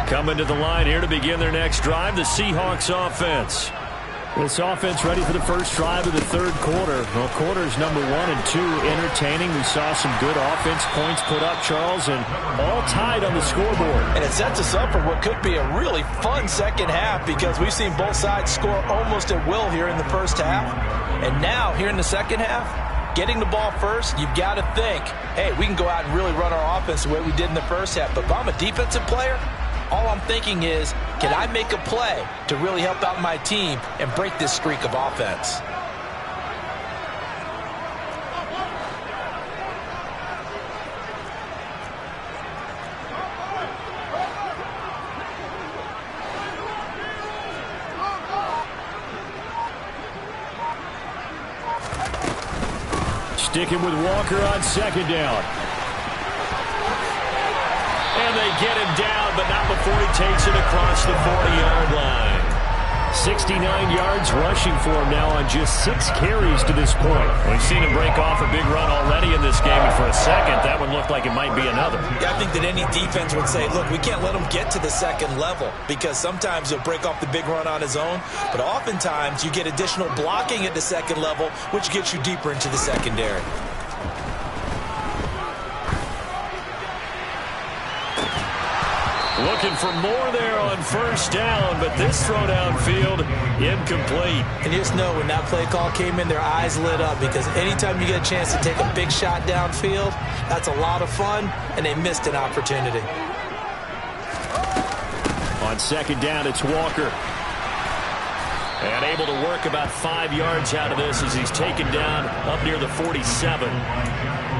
Coming to the line here to begin their next drive, the Seahawks offense. This offense ready for the first drive of the third quarter. Well, quarters number 1 and 2 entertaining. We saw some good offense points put up, Charles, and all tied on the scoreboard. And it sets us up for what could be a really fun second half because we've seen both sides score almost at will here in the first half. And now, here in the second half, getting the ball first, you've got to think, hey, we can go out and really run our offense the way we did in the first half. But if I'm a defensive player, all I'm thinking is, can I make a play to really help out my team and break this streak of offense? Sticking with Walker on second down. And they get him down, but not before he takes it across the 40-yard line. 69 yards rushing for him now on just 6 carries to this point. We've seen him break off a big run already in this game, and for a second, that one looked like it might be another. Yeah, I think that any defense would say, look, we can't let him get to the second level because sometimes he'll break off the big run on his own, but oftentimes you get additional blocking at the second level, which gets you deeper into the secondary. Looking for more there on first down, but this throw downfield, incomplete. And you just know when that play call came in, their eyes lit up because anytime you get a chance to take a big shot downfield, that's a lot of fun, and they missed an opportunity. On second down, it's Walker. And able to work about 5 yards out of this as he's taken down up near the 47.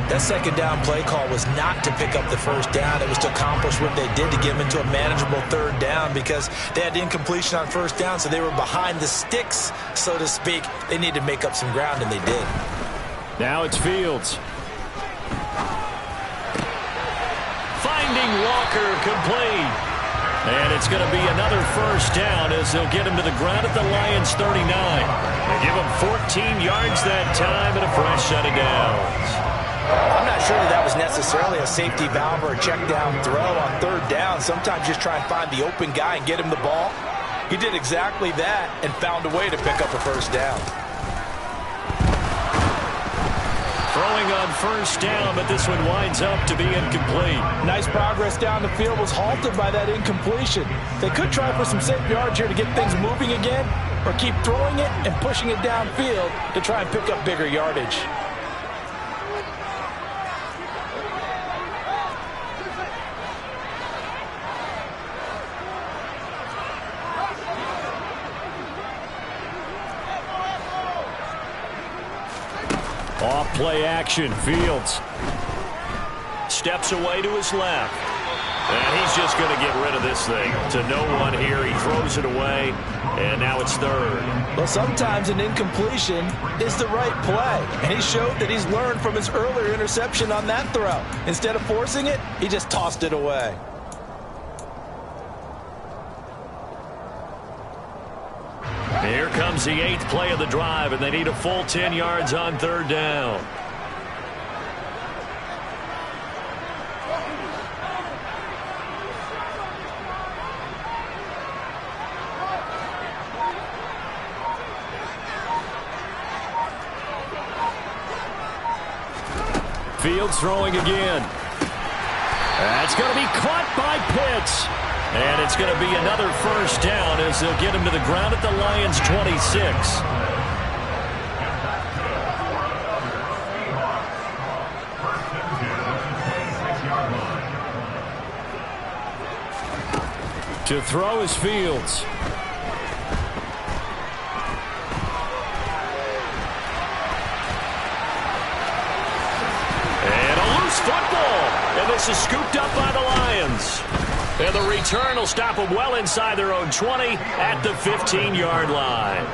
That second down play call was not to pick up the first down. It was to accomplish what they did to get them into a manageable third down because they had incompletion on first down, so they were behind the sticks, so to speak. They needed to make up some ground, and they did. Now it's Fields. Finding Walker complete. And it's going to be another first down as they'll get him to the ground at the Lions' 39. They give him 14 yards that time and a fresh set of downs. I'm not sure that was necessarily a safety valve or a check down throw on third down. Sometimes just try and find the open guy and get him the ball. He did exactly that and found a way to pick up a first down. Throwing on first down, but this one winds up to be incomplete. Nice progress down the field was halted by that incompletion. They could try for some safe yards here to get things moving again, or keep throwing it and pushing it downfield to try and pick up bigger yardage. Off play action, Fields. Steps away to his left. And he's just going to get rid of this thing. To no one here, he throws it away, and now it's third. Well, sometimes an incompletion is the right play. And he showed that he's learned from his earlier interception on that throw. Instead of forcing it, he just tossed it away. Here comes the 8th play of the drive, and they need a full 10 yards on third down. Fields throwing again. That's going to be caught by Pitts. And it's going to be another first down as they'll get him to the ground at the Lions' 26. To throw is Fields. And a loose football. And this is scooped up by the Lions. And the return will stop them well inside their own 20 at the 15-yard line.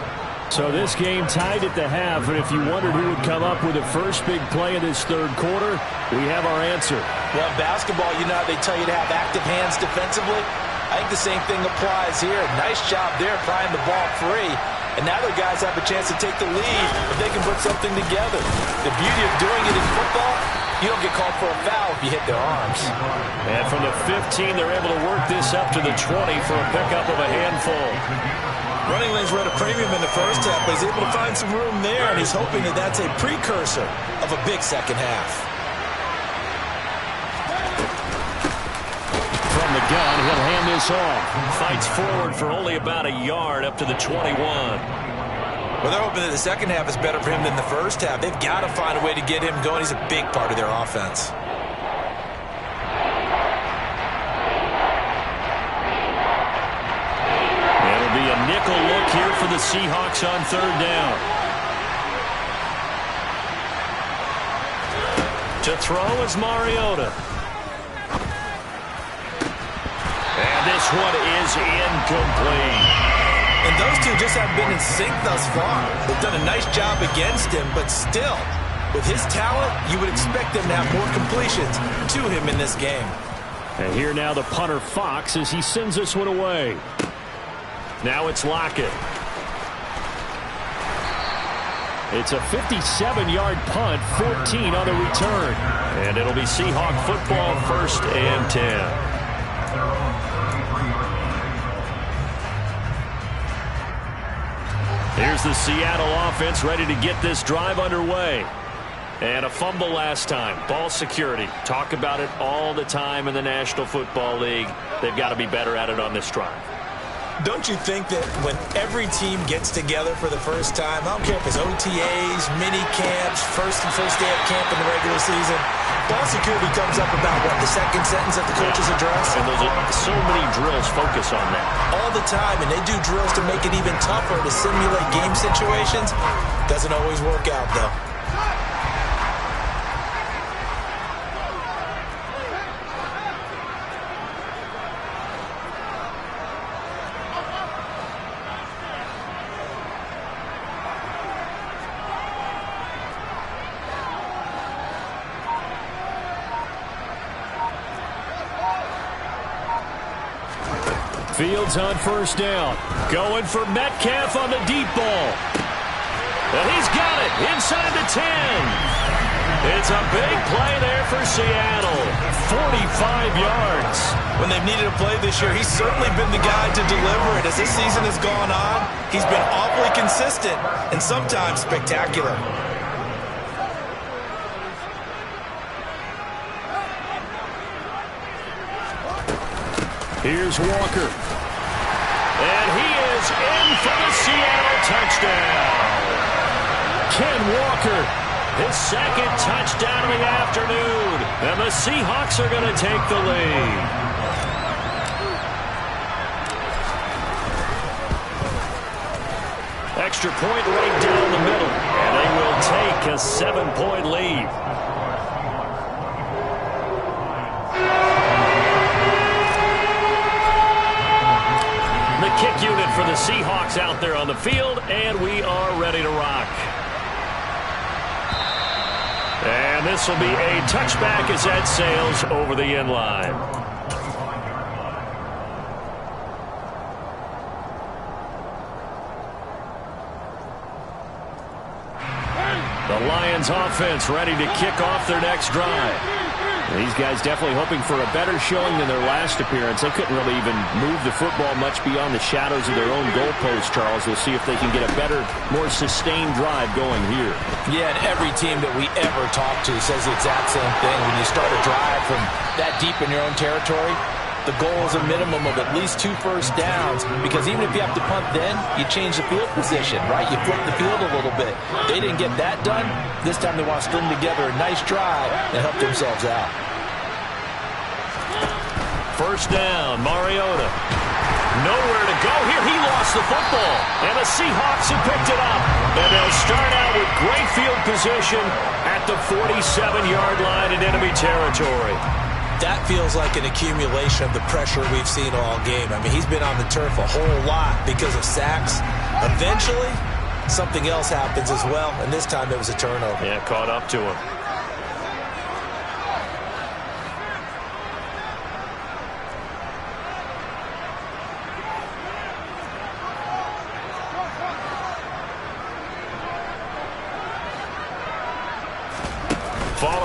So this game tied at the half, and if you wondered who would come up with the first big play of this third quarter, we have our answer. Well, in basketball, you know how they tell you to have active hands defensively? I think the same thing applies here. Nice job there prying the ball free. And now the guys have a chance to take the lead if they can put something together. The beauty of doing it in football, You don't get called for a foul if you hit their arms. And from the 15, they're able to work this up to the 20 for a pickup of a handful. Running lanes were at a premium in the first half, but he's able to find some room there, and he's hoping that that's a precursor of a big second half. From the gun, he'll hand this off. Fights forward for only about a yard up to the 21. Well, they're hoping that the second half is better for him than the first half. They've got to find a way to get him going. He's a big part of their offense. It'll be a nickel look here for the Seahawks on third down. To throw is Mariota. And this one is incomplete. And those two just haven't been in sync thus far. They've done a nice job against him, but still, with his talent, you would expect them to have more completions to him in this game. And here now the punter Fox as he sends this one away. Now it's Lockett. It's a 57-yard punt, 14 on the return. And it'll be Seahawk football, 1st and 10. Here's the Seattle offense ready to get this drive underway. And a fumble last time. Ball security. Talk about it all the time in the National Football League. They've got to be better at it on this drive. Don't you think that when every team gets together for the first time, I don't care if it's OTAs, mini camps, first day of camp in the regular season, ball security comes up about, what, the second sentence of the coach's address? And those are so many drills focus on that. All the time, and they do drills to make it even tougher to simulate game situations. Doesn't always work out, though. Fields on first down. Going for Metcalf on the deep ball. And he's got it inside the 10. It's a big play there for Seattle. 45 yards. When they've needed a play this year, he's certainly been the guy to deliver it. As this season has gone on, he's been awfully consistent and sometimes spectacular. Here's Walker. And he is in for the Seattle touchdown. Ken Walker, his second touchdown of the afternoon. And the Seahawks are going to take the lead. Extra point right down the middle. And they will take a 7-point lead. Kick unit for the Seahawks out there on the field, and we are ready to rock. And this will be a touchback as that sails over the end line. The Lions offense ready to kick off their next drive. These guys definitely hoping for a better showing than their last appearance. They couldn't really even move the football much beyond the shadows of their own goalpost, Charles. We'll see if they can get a better, more sustained drive going here. Yeah, and every team that we ever talk to says the exact same thing. When you start a drive from that deep in your own territory, the goal is a minimum of at least 2 first downs, because even if you have to punt then, you change the field position, right? You flip the field a little bit. They didn't get that done. This time they want to string together a nice drive and help themselves out. First down, Mariota. Nowhere to go here. He lost the football. And the Seahawks have picked it up. And they'll start out with great field position at the 47-yard line in enemy territory. That feels like an accumulation of the pressure we've seen all game. I mean, he's been on the turf a whole lot because of sacks. Eventually, something else happens as well, and this time it was a turnover. Yeah, caught up to him.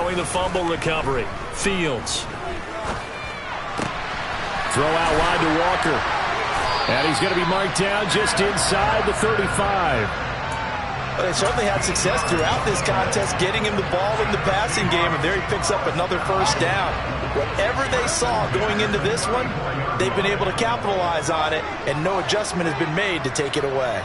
showing the fumble recovery. Fields. Throw out wide to Walker. And he's going to be marked down just inside the 35. Well, they certainly had success throughout this contest getting him the ball in the passing game, and there he picks up another first down. Whatever they saw going into this one, they've been able to capitalize on it, and no adjustment has been made to take it away.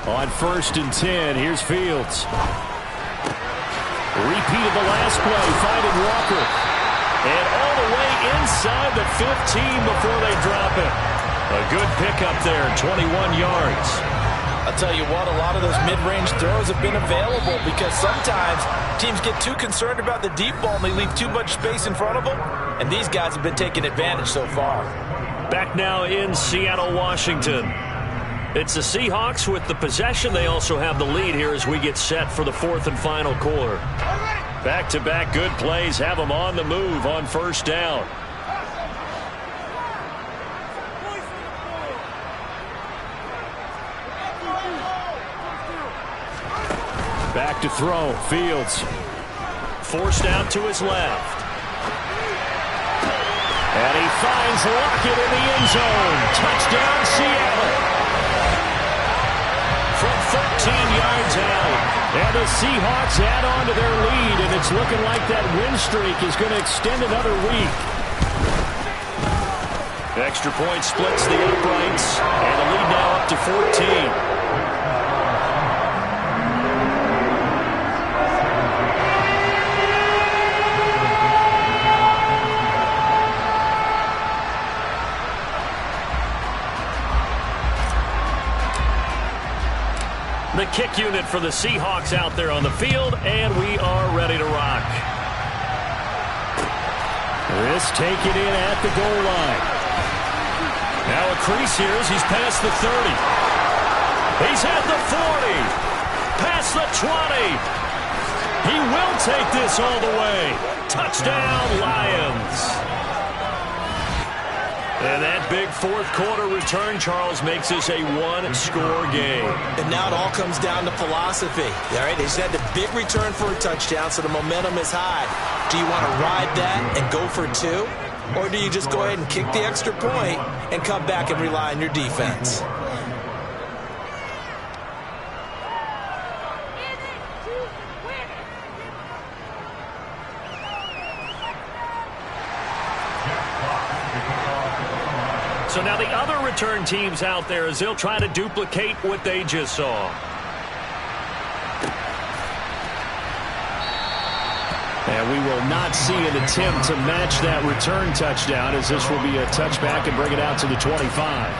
On 1st and 10, here's Fields. Repeat of the last play, finding Walker. And all the way inside the 15 before they drop it. A good pickup there, 21 yards. I'll tell you what, a lot of those mid-range throws have been available because sometimes teams get too concerned about the deep ball and they leave too much space in front of them. And these guys have been taking advantage so far. Back now in Seattle, Washington. It's the Seahawks with the possession. They also have the lead here as we get set for the 4th and final quarter. Back-to-back good plays have them on the move on 1st down. Back to throw. Fields. Forced out to his left. And he finds Lockett in the end zone. Touchdown, Seattle. From 13 yards out. And the Seahawks add on to their lead, and it's looking like that win streak is going to extend another week. Extra point splits the uprights, and the lead now up to 14. The kick unit for the Seahawks out there on the field, and we are ready to rock. This taken in at the goal line. Now a crease here as he's past the 30. He's at the 40. Past the 20. He will take this all the way. Touchdown, Lions. And that big 4th quarter return, Charles, makes this a one-score game. And now it all comes down to philosophy. All right, they just had the big return for a touchdown, so the momentum is high. Do you want to ride that and go for 2? Or do you just go ahead and kick the extra point and come back and rely on your defense? So now the other return teams out there as they'll try to duplicate what they just saw. And we will not see an attempt to match that return touchdown as this will be a touchback and bring it out to the 25.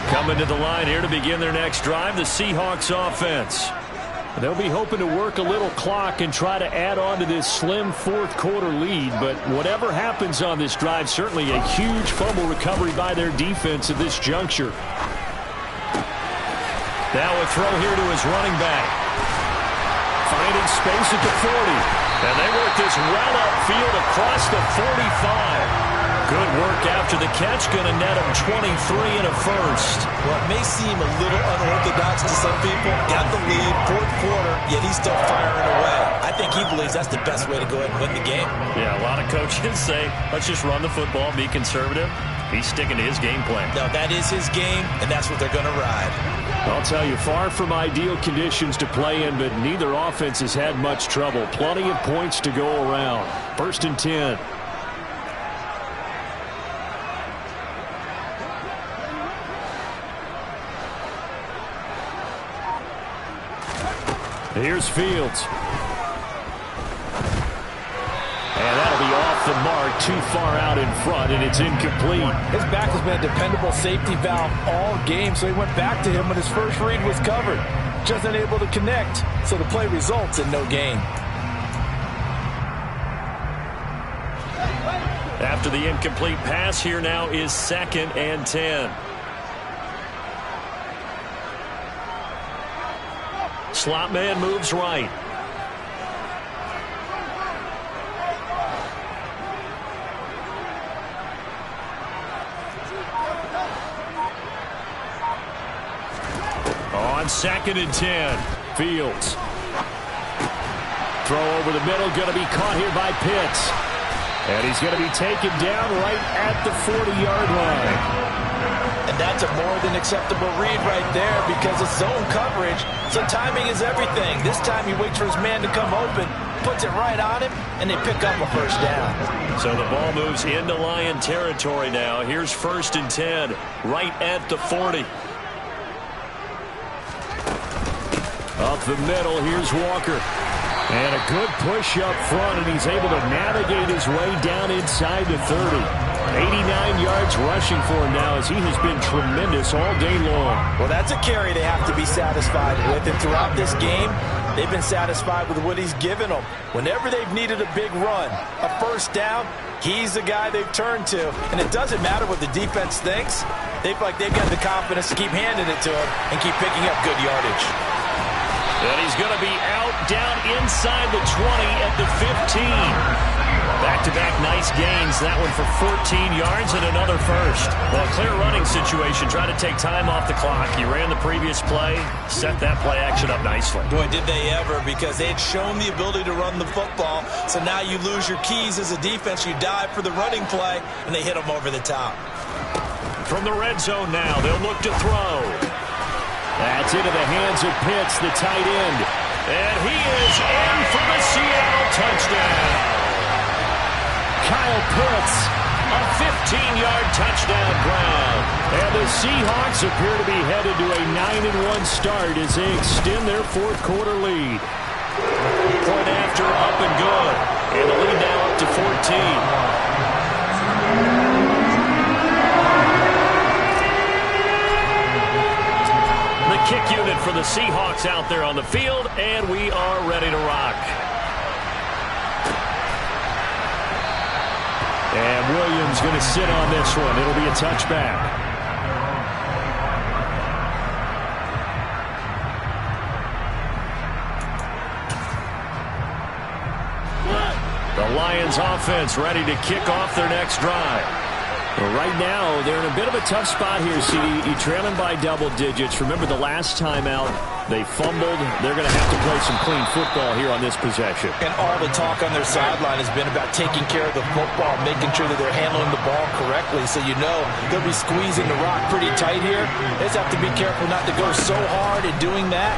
Coming to the line here to begin their next drive, the Seahawks offense. They'll be hoping to work a little clock and try to add on to this slim 4th quarter lead, but whatever happens on this drive, certainly a huge fumble recovery by their defense at this juncture. Now a throw here to his running back. Finding space at the 40. And they work this well upfield across the 45. Good work after the catch. Going to net him 23 and a first. Well, it may seem a little unorthodox to some people. Got the lead, 4th quarter, yet he's still firing away. I think he believes that's the best way to go ahead and win the game. Yeah, a lot of coaches say, let's just run the football, be conservative. He's sticking to his game plan. No, that is his game, and that's what they're going to ride. I'll tell you, far from ideal conditions to play in, but neither offense has had much trouble. Plenty of points to go around. 1st and 10. Here's Fields. And that'll be off the mark, too far out in front, and it's incomplete. His back has been a dependable safety valve all game, so he went back to him when his first read was covered. Just unable to connect, so the play results in no gain. After the incomplete pass, here now is 2nd and 10. Slot man moves right. on 2nd and 10. Fields. Throw over the middle, going to be caught here by Pitts. And he's going to be taken down right at the 40-yard line. And that's a more than acceptable read right there because it's zone coverage, so timing is everything. This time he waits for his man to come open, puts it right on him, and they pick up a first down. So the ball moves into Lion territory now. Here's 1st and 10, right at the 40. Up the middle, here's Walker. And a good push up front, and he's able to navigate his way down inside the 30. 89 yards rushing for him now as he has been tremendous all day long. Well, that's a carry they have to be satisfied with, and throughout this game, they've been satisfied with what he's given them. Whenever they've needed a big run, a first down, he's the guy they've turned to. And it doesn't matter what the defense thinks. They feel like they've got the confidence to keep handing it to him and keep picking up good yardage. And he's going to be out down inside the 20 at the 15. Back-to-back nice gains. That one for 14 yards and another first. Well, a clear running situation. Try to take time off the clock. You ran the previous play, set that play action up nicely. Boy, did they ever, because they had shown the ability to run the football. So now you lose your keys as a defense. You dive for the running play, and they hit them over the top. From the red zone now, they'll look to throw. That's into the hands of Pitts, the tight end. And he is in for the Seattle touchdown. Kyle Pitts, a 15-yard touchdown grab. And the Seahawks appear to be headed to a 9-1 start as they extend their fourth quarter lead. Point after, up and good. And the lead now up to 14. The kick unit for the Seahawks out there on the field, and we are ready to rock. And Williams going to sit on this one. It'll be a touchback. The Lions offense ready to kick off their next drive. Well, right now, they're in a bit of a tough spot here, CD. You're trailing by double digits. Remember the last time out, they fumbled. They're going to have to play some clean football here on this possession. And all the talk on their sideline has been about taking care of the football, making sure that they're handling the ball correctly. So you know they'll be squeezing the rock pretty tight here. They just have to be careful not to go so hard in doing that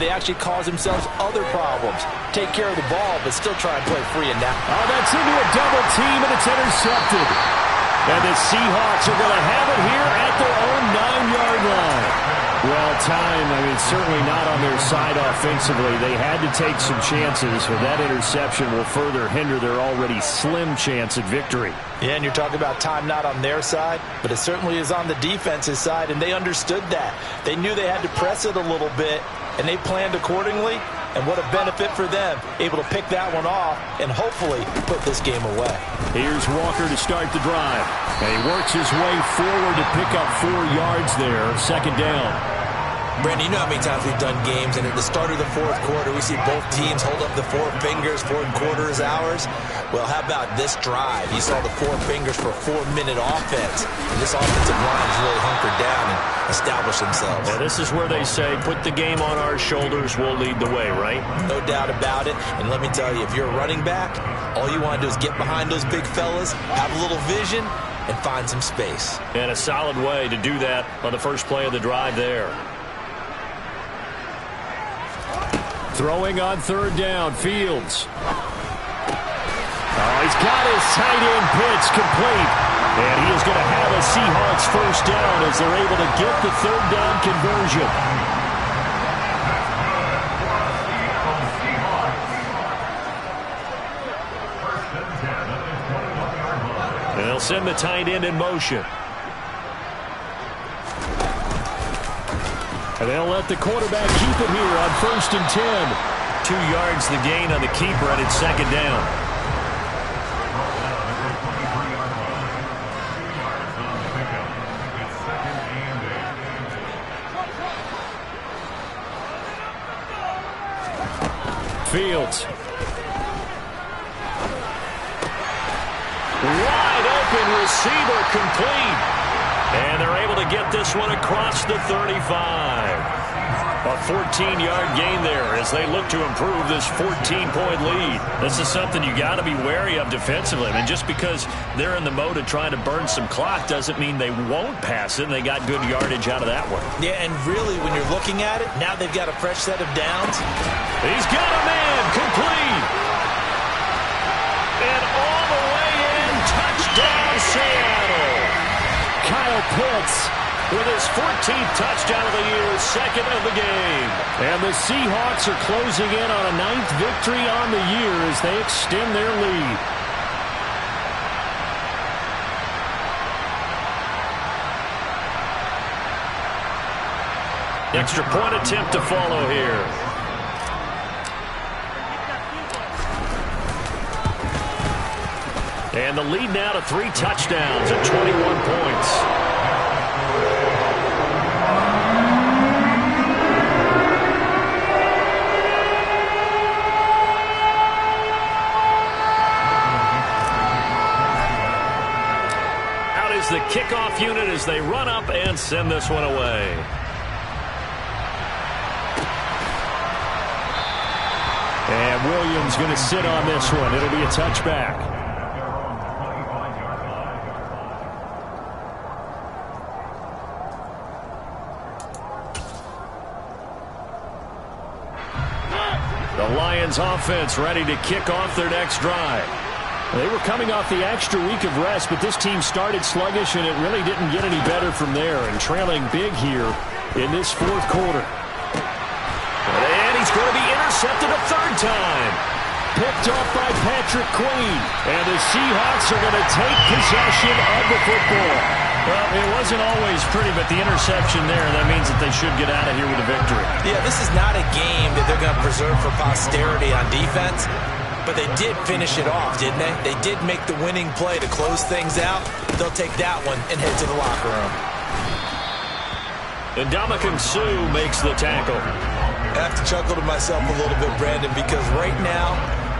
they actually cause themselves other problems. Take care of the ball, but still try and play free and now. Oh, that's into a double team, and it's intercepted. And the Seahawks are going to have it here at their own 9-yard line. Well, time, certainly not on their side offensively. They had to take some chances, but that interception will further hinder their already slim chance at victory. Yeah, and you're talking about time not on their side, but it certainly is on the defense's side, and they understood that. They knew they had to press it a little bit, and they planned accordingly. And what a benefit for them, able to pick that one off and hopefully put this game away. Here's Walker to start the drive. And he works his way forward to pick up 4 yards there. 2nd down. Brandon, you know how many times we've done games, and at the start of the fourth quarter, we see both teams hold up the 4 fingers, 4 quarters ours. Well, how about this drive? You saw the 4 fingers for a 4-minute offense. And this offensive line has really hunkered down and established themselves. Yeah, this is where they say, put the game on our shoulders, we'll lead the way, right? No doubt about it. And let me tell you, if you're a running back, all you want to do is get behind those big fellas, have a little vision, and find some space. And a solid way to do that on the first play of the drive there. Throwing on 3rd down, Fields. Oh, he's got his tight end Pitts complete. And he is going to have a Seahawks first down as they're able to get the 3rd down conversion. And they'll send the tight end in motion. And they'll let the quarterback keep it here on 1st and 10. 2 yards the gain on the keeper, and it's 2nd down. Fields. Wide open receiver complete. And they're able to get this one across the 35. A 14-yard gain there as they look to improve this 14-point lead. This is something you got to be wary of defensively. I mean, just because they're in the mode of trying to burn some clock doesn't mean they won't pass it, and they got good yardage out of that one. Yeah, and really, when you're looking at it, now they've got a fresh set of downs. He's got a man complete. And all the way in, touchdown Seattle. Kyle Pitts with his 14th touchdown of the year, second of the game. And the Seahawks are closing in on a 9th victory on the year as they extend their lead. Extra point attempt to follow here. And the lead now to 3 touchdowns at 21 points. The kickoff unit as they run up and send this one away. And Williams going to sit on this one. It'll be a touchback. The Lions offense ready to kick off their next drive. They were coming off the extra week of rest, but this team started sluggish, and it really didn't get any better from there, and trailing big here in this fourth quarter. And he's going to be intercepted a third time. Picked off by Patrick Queen, and the Seahawks are going to take possession of the football. Well, it wasn't always pretty, but the interception there, that means that they should get out of here with a victory. Yeah, this is not a game that they're going to preserve for posterity on defense. But they did finish it off, didn't they? They did make the winning play to close things out. They'll take that one and head to the locker room. And Ndamukong Suh makes the tackle. I have to chuckle to myself a little bit, Brandon, because right now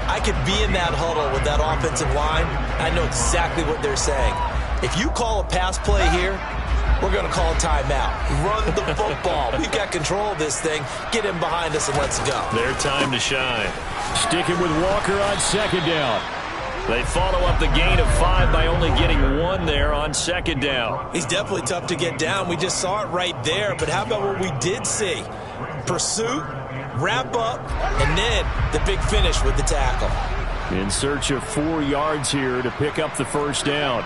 I could be in that huddle with that offensive line. I know exactly what they're saying. If you call a pass play here, we're going to call a timeout. Run the football. We've got control of this thing. Get in behind us and let's go. Their time to shine. Sticking with Walker on second down. They follow up the gain of 5 by only getting 1 there on second down. He's definitely tough to get down. We just saw it right there. But how about what we did see? Pursuit, wrap up, and then the big finish with the tackle. In search of 4 yards here to pick up the first down.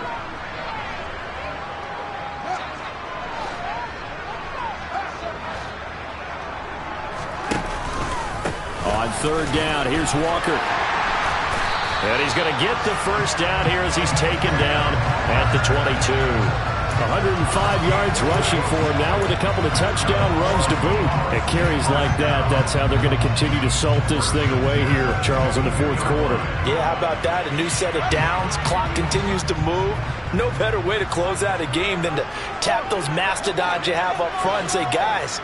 On third down, here's Walker. And he's going to get the first down here as he's taken down at the 22. 105 yards rushing for him now with a couple of touchdown runs to boot. At carries like that, that's how they're going to continue to salt this thing away here, Charles, in the fourth quarter. Yeah, how about that? A new set of downs. Clock continues to move. No better way to close out a game than to tap those mastodons you have up front and say, guys,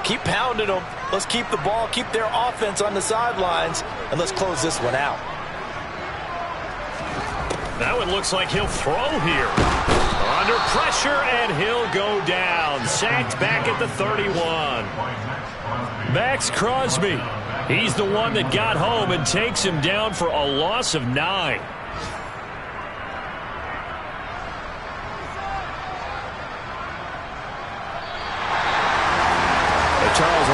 keep pounding them. Let's keep the ball, keep their offense on the sidelines, and let's close this one out. Now it looks like he'll throw here. Under pressure, and he'll go down. Sacked back at the 31. Max Crosby. He's the one that got home and takes him down for a loss of 9.